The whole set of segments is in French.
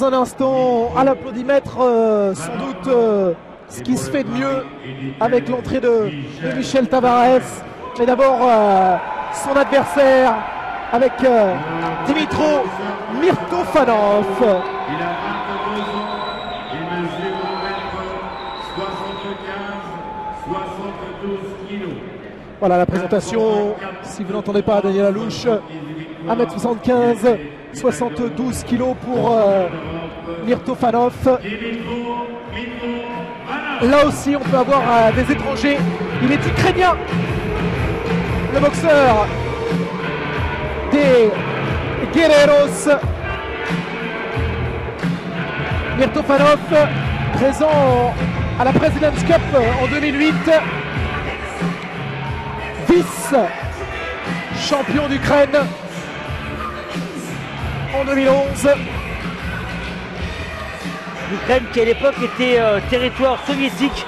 Un instant à l'applaudimètre, sans doute ce qui se fait de mieux avec l'entrée de Michel Tavares, mais d'abord son adversaire avec Dimitro Mirtofanov. Il a 22 ans, il mesure 1m75, 72 kilos. Voilà la présentation, si vous n'entendez pas Daniel Alouche, 1m75, 72 kilos pour Mirtofanov. Là aussi on peut avoir des étrangers, il est ukrainien, le boxeur des Guerreros. Mirtofanov, présent à la President's Cup en 2008, vice-champion d'Ukraine en 2011. L'Ukraine qui à l'époque était territoire soviétique.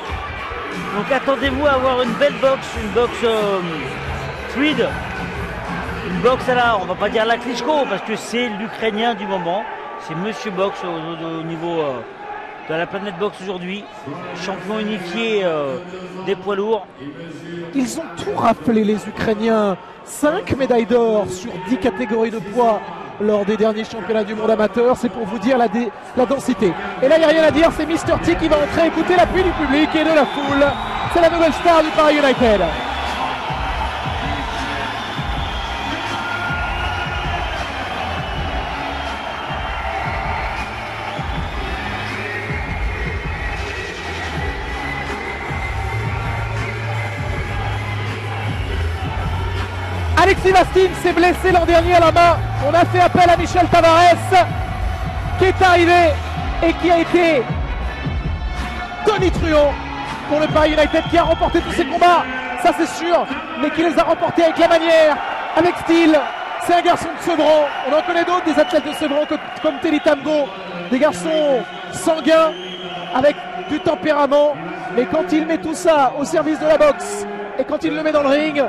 Donc attendez-vous à avoir une belle boxe, une boxe fluide. Une boxe à la, on va pas dire la Klitschko parce que c'est l'Ukrainien du moment. C'est Monsieur Boxe au niveau de la planète boxe aujourd'hui. Champion unifié des poids lourds. Ils ont tout raflé les Ukrainiens. 5 médailles d'or sur 10 catégories de poids lors des derniers championnats du monde amateur. C'est pour vous dire la densité. Et là il n'y a rien à dire, c'est Mr. T qui va entrer. Écoutez l'appui du public et de la foule. C'est la nouvelle star du Paris United. Alexis Vastin s'est blessé l'an dernier à la main. On a fait appel à Michel Tavares qui est arrivé et qui a été tonitruant pour le Paris United, qui a remporté tous ses combats, ça c'est sûr, mais qui les a remportés avec la manière, avec style. C'est un garçon de Sevran. On en connaît d'autres, des athlètes de Sevran comme Teddy Tamgo, des garçons sanguins avec du tempérament, mais quand il met tout ça au service de la boxe et quand il le met dans le ring,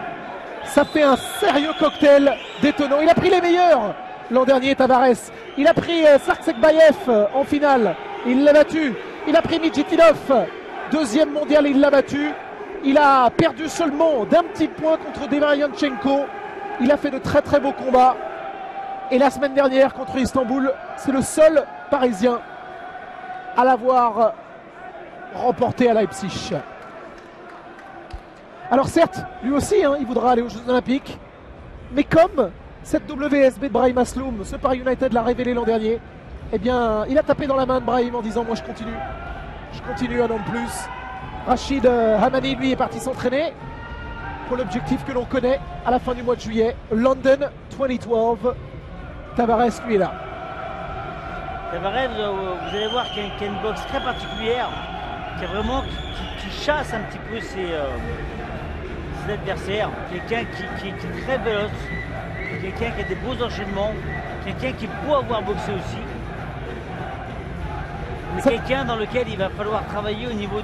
ça fait un sérieux cocktail détonnant. Il a pris les meilleurs l'an dernier, Tavares. Il a pris Sarksekbayev en finale. Il l'a battu. Il a pris Midjitinov. Deuxième mondial, il l'a battu. Il a perdu seulement d'un petit point contre Deveryanchenko. Il a fait de très très beaux combats. Et la semaine dernière contre Istanbul, c'est le seul Parisien à l'avoir remporté à Leipzig. Alors certes, lui aussi, il voudra aller aux Jeux Olympiques. Mais comme cette WSB de Brahim Asloum, ce Paris United l'a révélé l'an dernier, eh bien, il a tapé dans la main de Brahim en disant « Moi, je continue. Je continue un an de plus. » Rachid Hamani, lui, est parti s'entraîner pour l'objectif que l'on connaît à la fin du mois de juillet. London 2012. Tavares, lui, est là. Tavares, vous allez voir qu'il y a une boxe très particulière, qui chasse un petit peu ses adversaires. Quelqu'un qui est très véloce, quelqu'un qui a des beaux enchaînements, quelqu'un qui peut avoir boxé aussi. Mais quelqu'un dans lequel il va falloir travailler au niveau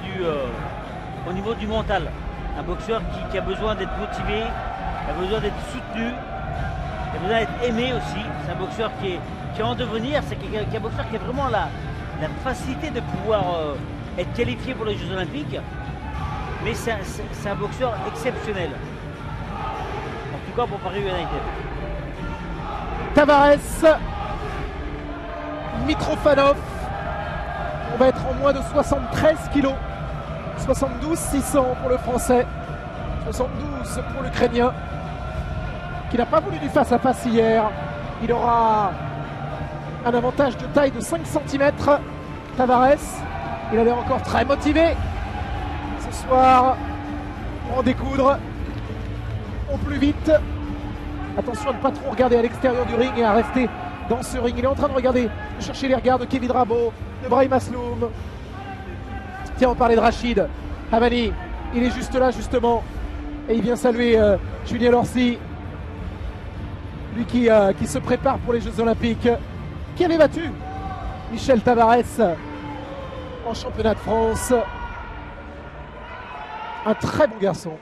du mental. Un boxeur qui a besoin d'être motivé, qui a besoin d'être soutenu, qui a besoin d'être aimé aussi. C'est un boxeur qui est en devenir, c'est un boxeur qui a vraiment la facilité de pouvoir être qualifié pour les Jeux Olympiques. Mais c'est un boxeur exceptionnel. En tout cas pour Paris United. Tavares, Mitrofanov. On va être en moins de 73 kilos. 72 600 pour le français. 72 pour l'Ukrainien. Qui n'a pas voulu du face-à-face hier. Il aura un avantage de taille de 5 cm. Tavares, il a l'air encore très motivé. Ce soir, en découdre au plus vite. Attention à ne pas trop regarder à l'extérieur du ring et à rester dans ce ring. Il est en train de regarder, de chercher les regards de Kevin Rabault, de Brahim Asloum. Tiens, on parlait de Rachid Hamani. Il est juste là, justement. Et il vient saluer Julien Lorcy. Lui qui se prépare pour les Jeux Olympiques. Qui avait battu Michel Tavares en championnat de France. Un très bon garçon.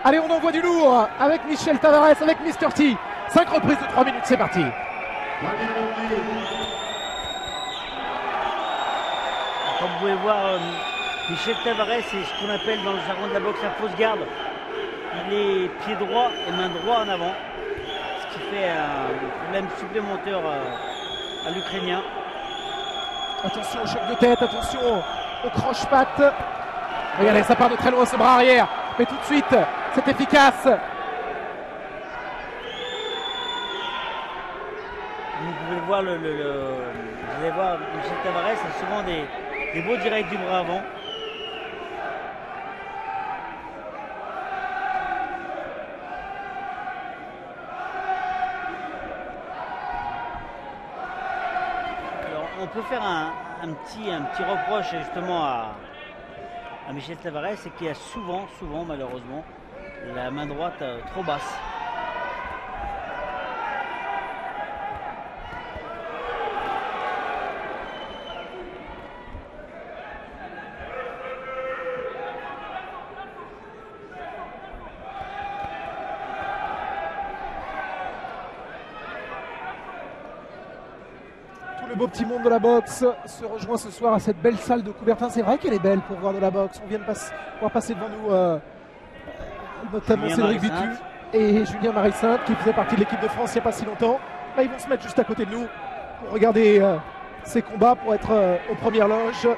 Allez, on envoie du lourd avec Michel Tavares, avec Mr. T. 5 reprises de 3 minutes, c'est parti. Comme vous pouvez voir, Michel Tavares, c'est ce qu'on appelle dans le jargon de la boxe la fausse garde. Il est pied droit et main droit en avant, ce qui fait un problème supplémentaire à l'Ukrainien. Attention au choc de tête, attention au croche-patte. Regardez, ça part de très loin ce bras arrière, mais tout de suite, c'est efficace. Vous pouvez voir, vous allez voir Michel Tavares a souvent des beaux directs du bras avant. On peut faire un petit reproche justement à Michel Tavares, c'est qu'il a souvent malheureusement la main droite trop basse. Le beau petit monde de la boxe se rejoint ce soir à cette belle salle de Coubertin. C'est vrai qu'elle est belle pour voir de la boxe. On vient de voir passer devant nous notamment Julien Cédric Marie-Sainte Vitu et Julien Marie-Sainte qui faisait partie de l'équipe de France il n'y a pas si longtemps. Là, ils vont se mettre juste à côté de nous pour regarder ces combats, pour être aux premières loges.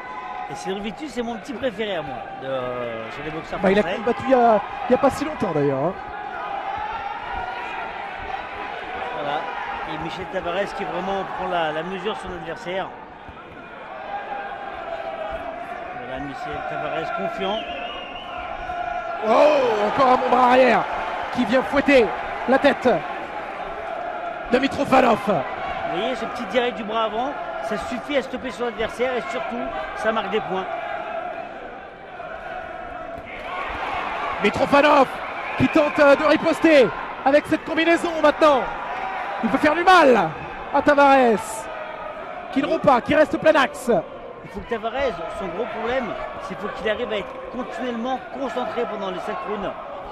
Et Cédric Vitu, c'est mon petit préféré à moi chez les boxeurs Il a français. combattu il n'y a pas si longtemps d'ailleurs. Hein. Voilà. Et Michel Tavares qui vraiment prend la mesure sur son adversaire. Voilà, Michel Tavares confiant. Oh, encore un bon bras arrière qui vient fouetter la tête de Mitrofanov. Vous voyez ce petit direct du bras avant, ça suffit à stopper son adversaire et surtout, ça marque des points. Mitrofanov qui tente de riposter avec cette combinaison maintenant. Il peut faire du mal à Tavares qui ne rompt pas, qui reste plein axe. Il faut que Tavares, son gros problème, c'est qu'il faut qu'il arrive à être continuellement concentré pendant les 7 rounds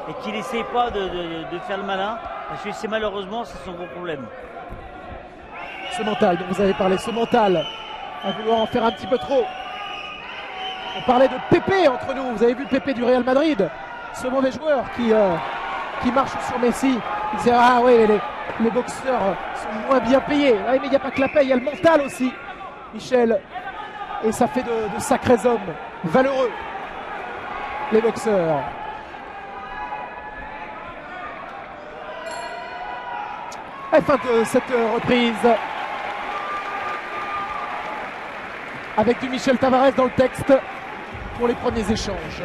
et qu'il n'essaie pas de faire le malin, parce que c'est malheureusement c'est son gros problème. Ce mental dont vous avez parlé, ce mental à vouloir en faire un petit peu trop. On parlait de Pépé entre nous, vous avez vu Pépé du Real Madrid, ce mauvais joueur qui marche sur Messi. Il disait ah oui, les boxeurs sont moins bien payés. Ah oui, mais il n'y a pas que la paye, il y a le mental aussi, Michel. Et ça fait de sacrés hommes, valeureux, les boxeurs. Et fin de cette reprise. Avec du Michel Tavares dans le texte pour les premiers échanges.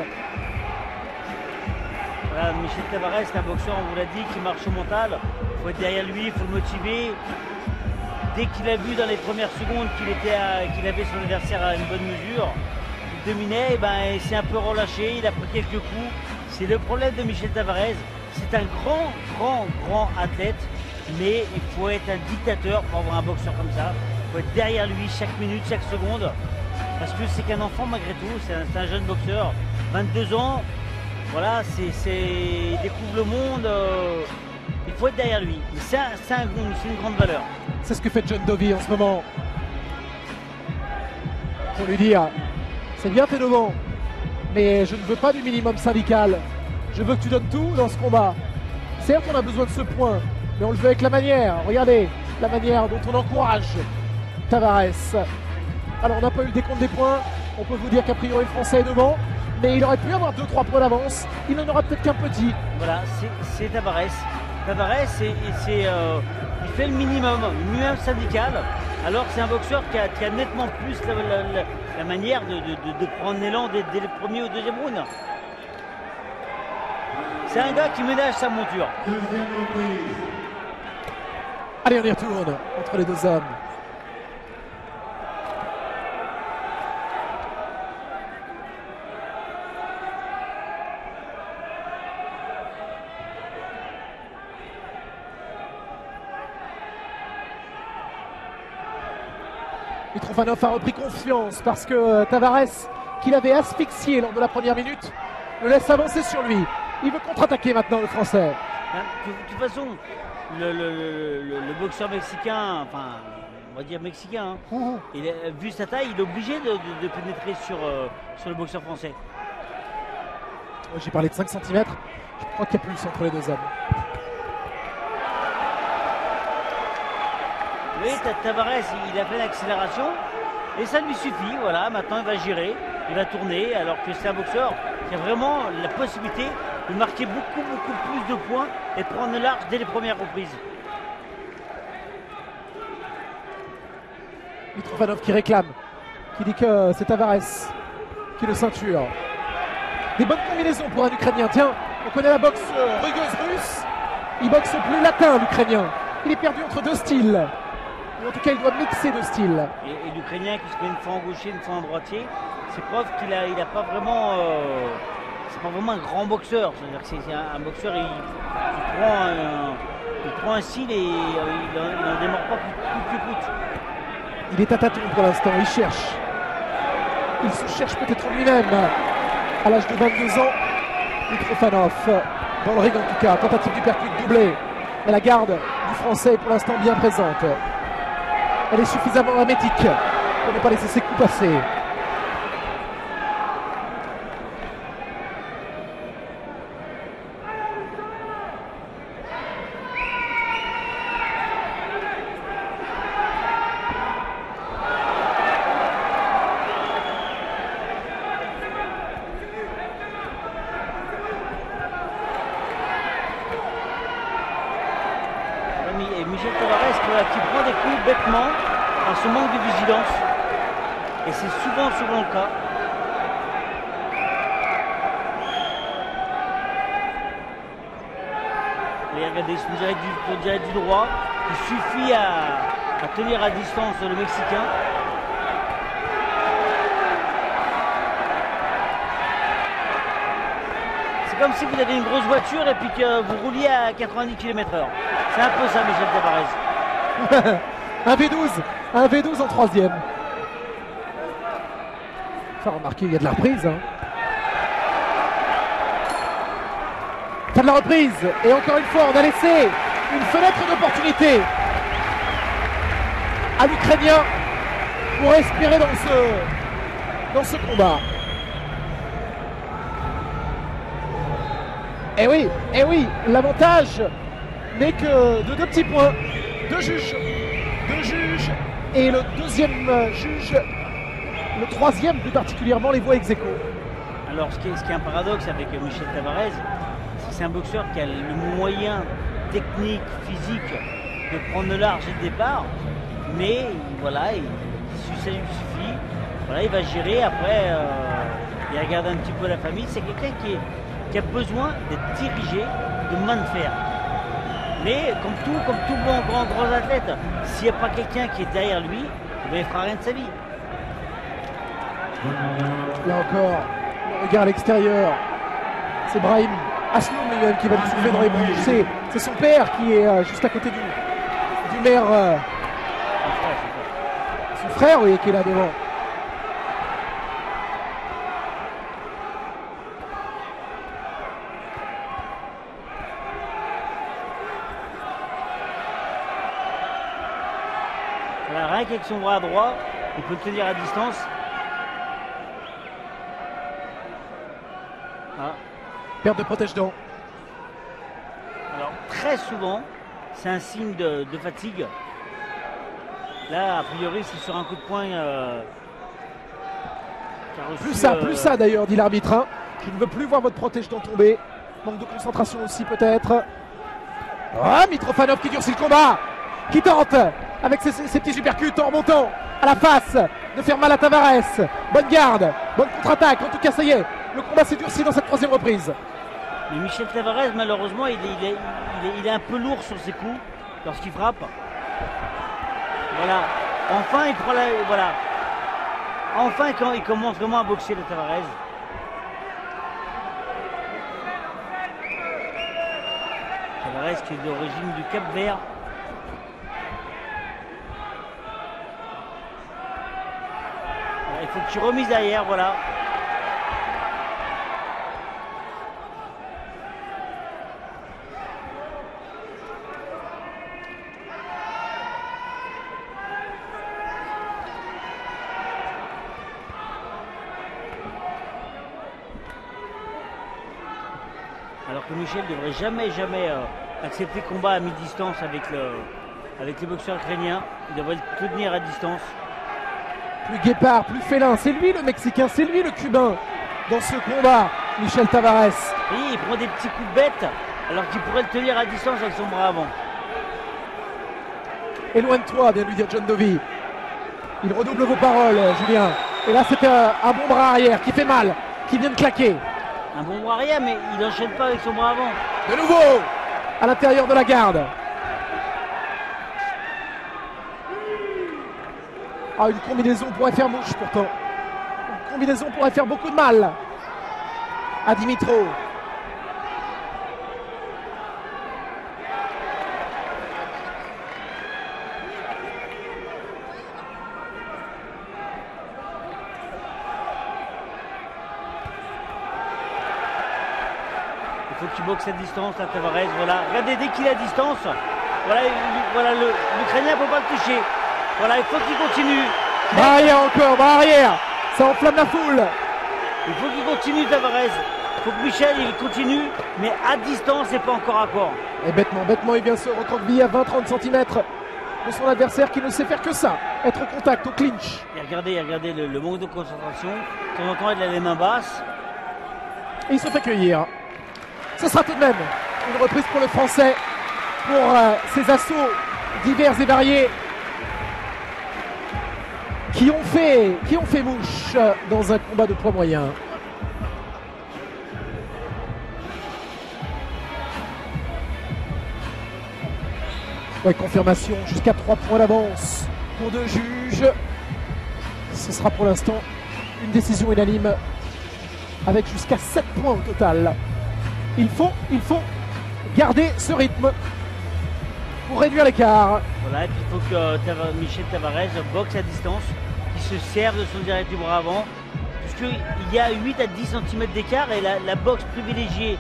Voilà, Michel Tavares, c'est un boxeur, on vous l'a dit, qui marche au mental. Il faut être derrière lui, il faut le motiver. Dès qu'il a vu dans les premières secondes qu'il avait son adversaire à une bonne mesure, il dominait, il s'est un peu relâché, il a pris quelques coups. C'est le problème de Michel Tavares. C'est un grand athlète, mais il faut être un dictateur pour avoir un boxeur comme ça. Il faut être derrière lui chaque minute, chaque seconde. Parce que c'est qu'un enfant malgré tout, c'est un jeune boxeur, 22 ans. Voilà, il découvre le monde. Il faut être derrière lui. C'est une grande valeur. C'est ce que fait John Dovey en ce moment. Pour lui dire, c'est bien t'es devant, mais je ne veux pas du minimum syndical. Je veux que tu donnes tout dans ce combat. Certes, on a besoin de ce point, mais on le veut avec la manière. Regardez la manière dont on encourage Tavares. Alors, on n'a pas eu le décompte des points. On peut vous dire qu'a priori le Français est devant, mais il aurait pu avoir 2-3 points d'avance. Il n'en aura peut-être qu'un petit. Voilà, c'est Tavares. Tavares, il fait le minimum syndical, alors que c'est un boxeur qui a nettement plus la manière de prendre l'élan dès le premier ou deuxième round. C'est un gars qui ménage sa monture. Allez, on y retourne entre les deux hommes. Mitrofanov a repris confiance parce que Tavares, qu'il avait asphyxié lors de la première minute, le laisse avancer sur lui. Il veut contre-attaquer maintenant le Français. De toute façon, le boxeur mexicain, enfin, on va dire mexicain, hein, vu sa taille, il est obligé de pénétrer sur le boxeur français. J'ai parlé de 5 cm. Je crois qu'il y a plus entre les deux hommes. Oui, Tavares, il a fait l'accélération et ça lui suffit. Voilà, maintenant il va gérer, il va tourner, alors que c'est un boxeur qui a vraiment la possibilité de marquer beaucoup plus de points et de prendre le large dès les premières reprises. Mitrofanov qui réclame, qui dit que c'est Tavares qui le ceinture. Des bonnes combinaisons pour un Ukrainien. Tiens, on connaît la boxe rugueuse russe. Il boxe plus latin, l'Ukrainien. Il est perdu entre deux styles. Ou en tout cas, il doit mixer deux styles. Et l'Ukrainien qui se met une fois en gaucher, une fois en droitier, c'est preuve qu'il a pas vraiment... c'est pas vraiment un grand boxeur. C'est-à-dire que c'est un boxeur, il prend un style et il n'en démord pas coûte que coûte. Il est à tâtons pour l'instant, il cherche. Il se cherche peut-être lui-même. À l'âge de 22 ans, Mitrofanov, dans le ring en tout cas, tentative du percute doublé. Mais la garde du Français est pour l'instant bien présente. Elle est suffisamment hermétique pour ne pas laisser ses coups passer. Et Michel Tavares qui prend des coups bêtement par ce manque de vigilance. Et c'est souvent le cas. Et regardez, on dirait du droit. Il suffit à tenir à distance le Mexicain. C'est comme si vous avez une grosse voiture et puis que vous rouliez à 90 km/h. C'est un peu ça, Michel Tavares. un V12 en troisième. Enfin, remarquez, il y a de la reprise. Hein. Fin de la reprise. Et encore une fois, on a laissé une fenêtre d'opportunité à l'Ukrainien pour respirer dans ce combat. Eh oui, l'avantage n'est que de 2 petits points. 2 juges et le deuxième juge, le troisième plus particulièrement, les voit ex aequo. Alors ce qui est un paradoxe avec Michel Tavares, c'est que c'est un boxeur qui a le moyen technique, physique de prendre le large dès le départ, mais voilà, ça lui suffit. Voilà, il va gérer, après il regarde un petit peu la famille. C'est quelqu'un qui a besoin d'être dirigé de main de fer. Mais comme tout bon grand athlète, s'il n'y a pas quelqu'un qui est derrière lui, il ne fera rien de sa vie. Là encore, le regard à l'extérieur. C'est Brahim Asloum lui-même qui va lui souffler dans les bouches. C'est son père qui est juste à côté du maire. Son frère, oui, qui est là devant. Rien qu'avec son bras droit, il peut le tenir à distance. Voilà. Perte de protège-dents. Alors très souvent, c'est un signe de fatigue. Là, a priori, c'est sur un coup de poing. Plus ça d'ailleurs, dit l'arbitre. Hein. Je ne veux plus voir votre protège-dents tomber. Manque de concentration aussi peut-être. Ah, Mitrofanov qui durcit le combat. Qui tente avec ses petits supercuts en remontant à la face de faire mal à Tavares. Bonne garde, bonne contre-attaque. En tout cas, ça y est, le combat s'est durci dans cette troisième reprise. Mais Michel Tavares, malheureusement, il est un peu lourd sur ses coups lorsqu'il frappe. Voilà. Enfin, il prend la... Voilà. Enfin, quand il commence vraiment à boxer, le Tavares. Tavares qui est d'origine du Cap-Vert. Il faut que tu remises derrière, voilà. Alors que Michel ne devrait jamais accepter combat à mi-distance avec les boxeurs ukrainiens. Il devrait le tenir à distance. Plus guépard, plus félin, c'est lui le Mexicain, c'est lui le Cubain dans ce combat, Michel Tavares. Et il prend des petits coups bêtes alors qu'il pourrait le tenir à distance avec son bras avant. Éloigne-toi, vient de lui dire John Dovey. Il redouble vos paroles, Julien. Et là, c'est un bon bras arrière qui fait mal, qui vient de claquer. Un bon bras arrière, mais il n'enchaîne pas avec son bras avant. De nouveau, à l'intérieur de la garde. Ah, une combinaison pourrait faire mouche pourtant. Une combinaison pourrait faire beaucoup de mal à Dimitro. Il faut qu'il boxe à distance, à Tavares. Voilà. Regardez, dès qu'il est à distance, voilà, l'Ukrainien ne peut pas le toucher. Voilà, il faut qu'il continue. Bras arrière encore, bras arrière. Ça enflamme la foule. Il faut qu'il continue, Tavares. Il faut que Michel il continue, mais à distance et pas encore à corps. Et bêtement, il vient se recroqueviller à 20-30 cm de son adversaire qui ne sait faire que ça. Être au contact, au clinch. Et regardez le manque de concentration. De temps en temps, il a les mains basses. Et il se fait cueillir. Ce sera tout de même une reprise pour le Français, pour ces assauts divers et variés qui ont fait mouche dans un combat de poids moyen. Ouais, confirmation jusqu'à 3 points d'avance pour deux juges. Ce sera pour l'instant une décision unanime avec jusqu'à 7 points au total. Il faut garder ce rythme pour réduire l'écart. Voilà, et puis il faut que Michel Tavares boxe à distance, qu'il se serve de son direct du bras avant, puisqu'il y a 8 à 10 cm d'écart et la boxe privilégiée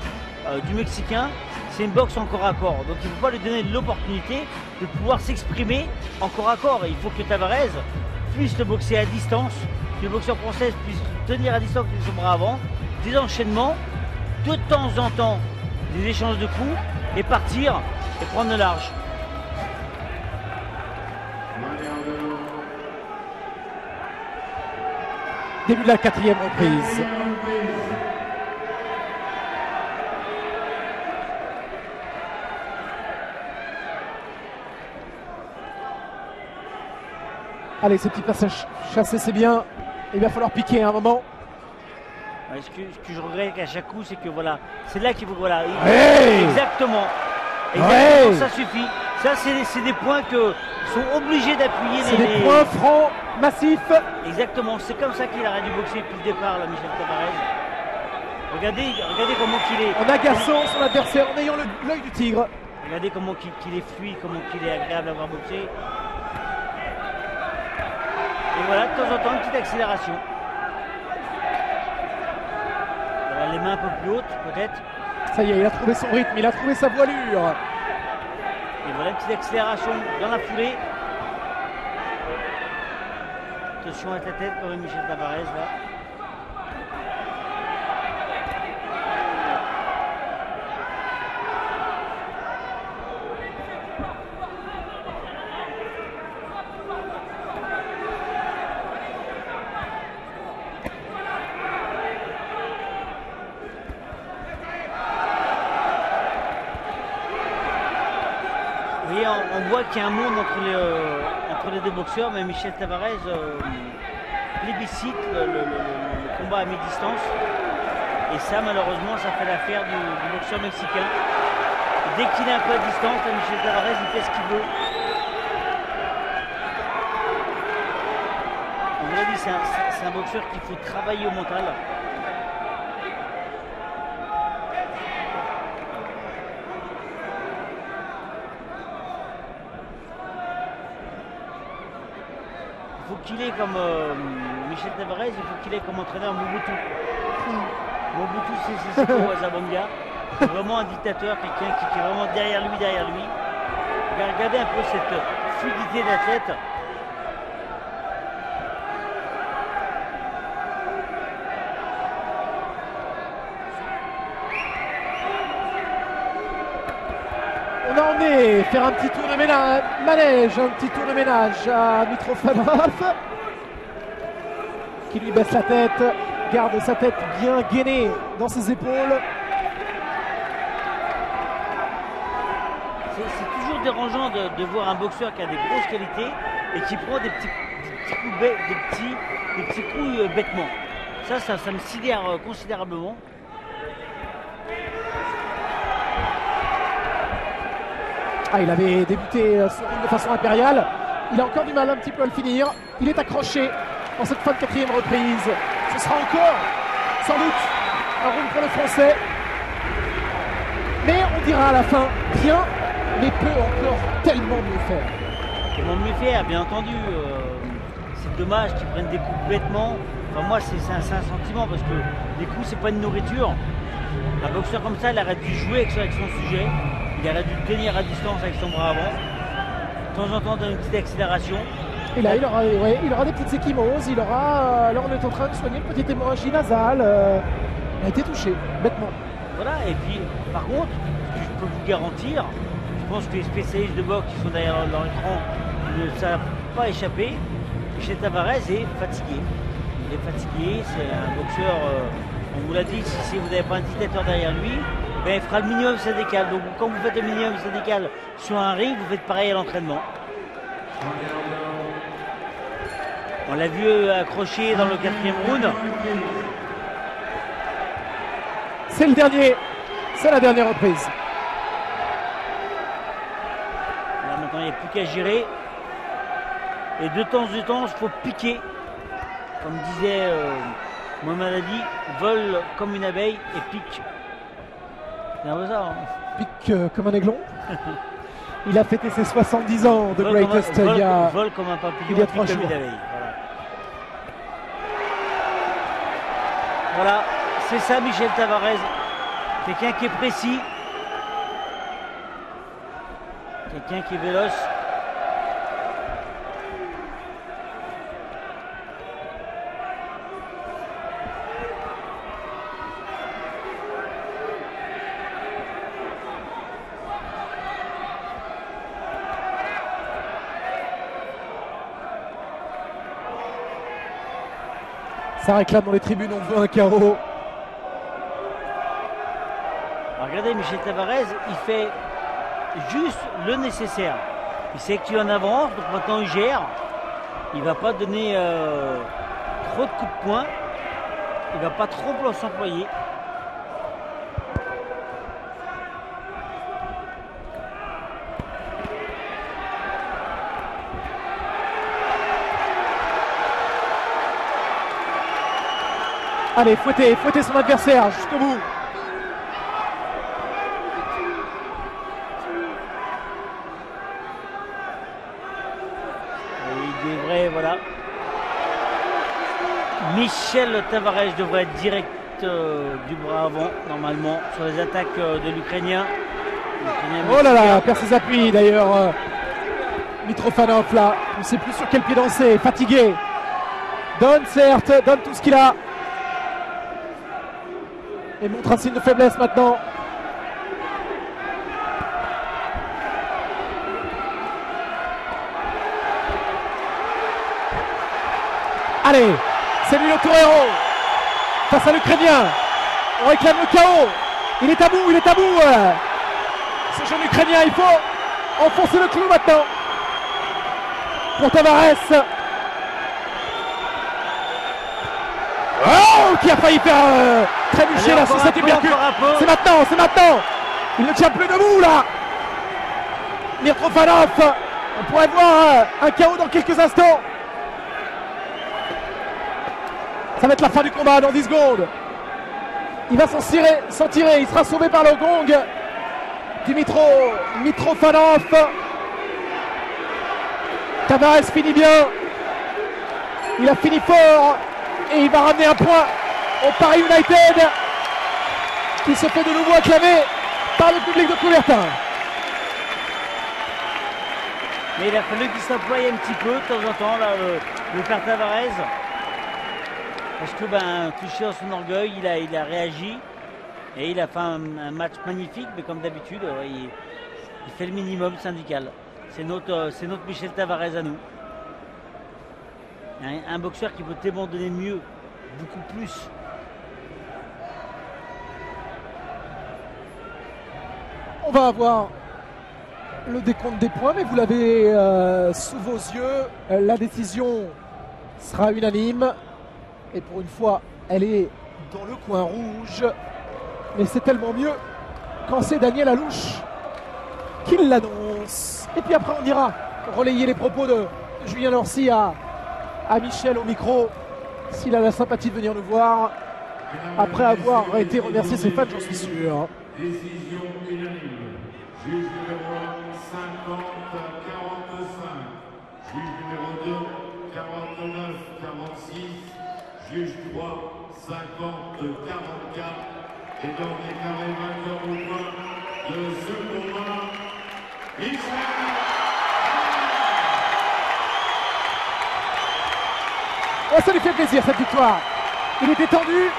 du Mexicain, c'est une boxe en corps à corps. Donc il ne faut pas lui donner l'opportunité de pouvoir s'exprimer en corps à corps. Et il faut que Tavares puisse le boxer à distance, que le boxeur français puisse tenir à distance avec son bras avant, des enchaînements, de temps en temps des échanges de coups et partir et prendre le large. Début de la 4e reprise. Allez, ce petit passage chassé, c'est bien. Il va falloir piquer à un moment. Ce que je regrette à chaque coup, c'est que voilà, c'est là qu'il faut. Voilà, hey exactement. Hey Ça suffit. Ça, c'est des points que sont obligés d'appuyer. C'est des points francs, massifs. Exactement. C'est comme ça qu'il aurait dû boxer depuis le départ, là, Michel Tavares. Regardez comment qu'il est. En agaçant son adversaire, en ayant l'œil du tigre. Regardez comment qu'il est fluide, comment qu'il est agréable à avoir boxé. Et voilà, de temps en temps, une petite accélération. Voilà, les mains un peu plus hautes, peut-être. Ça y est, il a trouvé son rythme, il a trouvé sa voilure. Et voilà une petite accélération dans la foulée. Attention avec la tête quand même, Michel Tavares là. On voit qu'il y a un monde entre les deux boxeurs, mais Michel Tavares plébiscite le combat à mi-distance. Et ça, malheureusement, ça fait l'affaire du boxeur mexicain. Dès qu'il est un peu à distance, Michel Tavares, il fait ce qu'il veut. On vous l'a dit, c'est un boxeur qu'il faut travailler au mental. Il faut qu'il ait comme Michel Tavares, il faut qu'il ait comme entraîneur Mobutu. Mobutu, c'est quoi Zabonga? C'est vraiment un dictateur, quelqu'un qui est vraiment derrière lui. Regardez un peu cette fluidité d'athlète. On a emmené faire un petit tour de manège, un petit tour de ménage à Mitrofanov, qui lui baisse la tête, garde sa tête bien gainée dans ses épaules. C'est toujours dérangeant de voir un boxeur qui a des grosses qualités et qui prend des petits coups bêtement. Ça me sidère considérablement. Ah, il avait débuté son round de façon impériale. Il a encore du mal un petit peu à le finir. Il est accroché dans cette fin de 4e reprise. Ce sera encore, sans doute, un round pour le Français. Mais on dira à la fin, bien, mais peut encore tellement mieux faire. Tellement mieux faire, bien entendu. C'est dommage qu'ils prennent des coups bêtement. Enfin, moi, c'est un sentiment parce que les coups, c'est pas une nourriture. Un boxeur comme ça, il aurait dû jouer avec son sujet. Il aurait dû tenir à distance avec son bras avant. De temps en temps, donner une petite accélération. Et là, il aura des petites échymoses. Là, on est en train de soigner une petite hémorragie nasale. Il a été touché, bêtement. Voilà, et puis, par contre, ce que je peux vous garantir, je pense que les spécialistes de boxe qui sont derrière leur écran ne savent pas échapper. Michel Tavares est fatigué. Il est fatigué, c'est un boxeur, on vous l'a dit, si vous n'avez pas un dictateur derrière lui, ben, il fera le minimum syndical. Donc quand vous faites le minimum syndical sur un ring, vous faites pareil à l'entraînement. On l'a vu accroché dans le 4e round. C'est le dernier, c'est la dernière reprise. Là maintenant il n'y a plus qu'à gérer. Et de temps en temps, il faut piquer. Comme disait Mohamed Ali, vole comme une abeille et pique. C'est un peu ça. Hein. Pique comme un aiglon. Il a fêté ses 70 ans de Greatest il y a vole comme un papillon, il y a 3 jours. Comme une abeille. Voilà, c'est ça Michel Tavares. Quelqu'un qui est précis. Quelqu'un qui est véloce. Ça réclame dans les tribunes, on veut un KO. Alors regardez, Michel Tavares, il fait juste le nécessaire. Il sait que tu es en avance, donc maintenant il gère. Il ne va pas donner trop de coups de poing. Il ne va pas trop s'employer. Allez, fouettez son adversaire jusqu'au bout. Et il devrait, voilà. Michel Tavares devrait être direct du bras avant, normalement, sur les attaques de l'Ukrainien. Oh là là, perd ses appuis d'ailleurs. Mitrofanov là, on ne sait plus sur quel pied danser, fatigué. Donne certes, donne tout ce qu'il a. Et montre un signe de faiblesse maintenant. Allez, c'est lui le torero face à l'Ukrainien. On réclame le KO. Il est à bout. Ce jeune Ukrainien, il faut enfoncer le clou maintenant. Pour Tavares. Oh, qui a failli faire trébucher là sur cette hypercule. C'est maintenant. Il ne tient plus debout là. Mitrofanov. On pourrait voir un KO dans quelques instants. Ça va être la fin du combat dans 10 secondes. Il va s'en tirer. Il sera sauvé par le gong du Mitrofanov. Tavares finit bien. Il a fini fort. Et il va ramener un point au Paris United qui se fait de nouveau acclamer par le public de Coubertin. Mais il a fallu qu'il s'emploie un petit peu de temps en temps, là, le père Tavares. Parce que, touché à son orgueil, il a réagi. Et il a fait un match magnifique, mais comme d'habitude, Il fait le minimum syndical. C'est notre Michel Tavares à nous. Un boxeur qui peut tellement donner mieux, beaucoup plus. On va avoir le décompte des points, mais vous l'avez sous vos yeux. La décision sera unanime. Et pour une fois, elle est dans le coin rouge. Mais c'est tellement mieux quand c'est Daniel Alouche qui l'annonce. Et puis après, on ira relayer les propos de Julien Lorcy à Michel au micro, s'il a la sympathie de venir nous voir, après avoir été remercié ses fans, j'en suis sûr. Décision unanime. Juge numéro 1, 50-45. Juge numéro 2, 49-46. Juge 3, 50-44. Et donc déclaré vainqueur au point de ce combat, Michel. Oh, ça lui fait plaisir cette victoire. Il était tendu.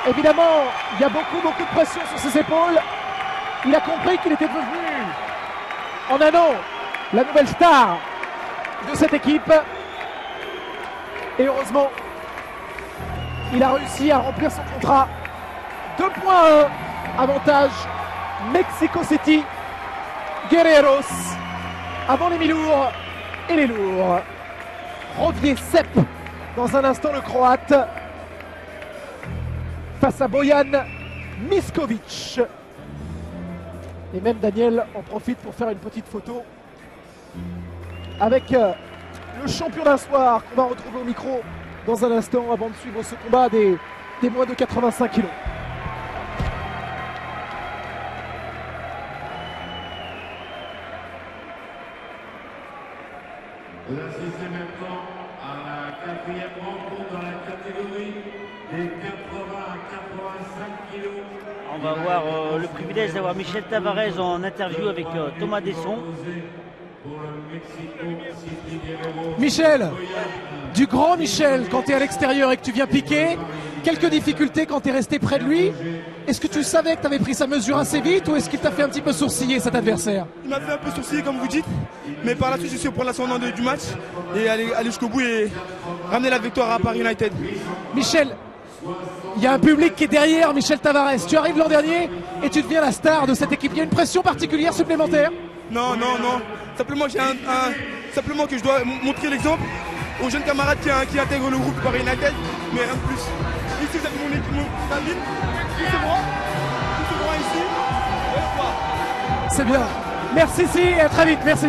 Évidemment, il y a beaucoup de pression sur ses épaules. Il a compris qu'il était devenu, en un an, la nouvelle star de cette équipe. Et heureusement, il a réussi à remplir son contrat. 2.1, avantage Mexico City, Guerreros, avant les mi-lourds et les lourds. Revient Sepp dans un instant, le Croate, face à Bojan Miskovic. Et même Daniel en profite pour faire une petite photo avec le champion d'un soir qu'on va retrouver au micro dans un instant avant de suivre ce combat des moins de 85 kilos. On assiste maintenant à la 4e rencontre dans la catégorie des 80 à 85 kilos. On va avoir le privilège d'avoir Michel Tavares en interview avec Thomas Desson. Michel, du grand Michel, quand tu es à l'extérieur et que tu viens piquer, quelques difficultés quand tu es resté près de lui. Est-ce que tu savais que tu avais pris sa mesure assez vite ou est-ce qu'il t'a fait un petit peu sourciller cet adversaire? Il m'a fait un peu sourciller comme vous dites, mais par la suite je suis prendre l'ascendant du match et aller jusqu'au bout et ramener la victoire à Paris United. Michel, il y a un public qui est derrière Michel Tavares. Tu arrives l'an dernier et tu deviens la star de cette équipe. Il y a une pression particulière supplémentaire? Non. Simplement, simplement que je dois montrer l'exemple aux jeunes camarades qui intègrent le groupe Paris United, mais rien de plus. Ici, vous avez mon équipe, ma ville, tout ce bras ici. C'est bien. Merci, si, et à très vite. Merci.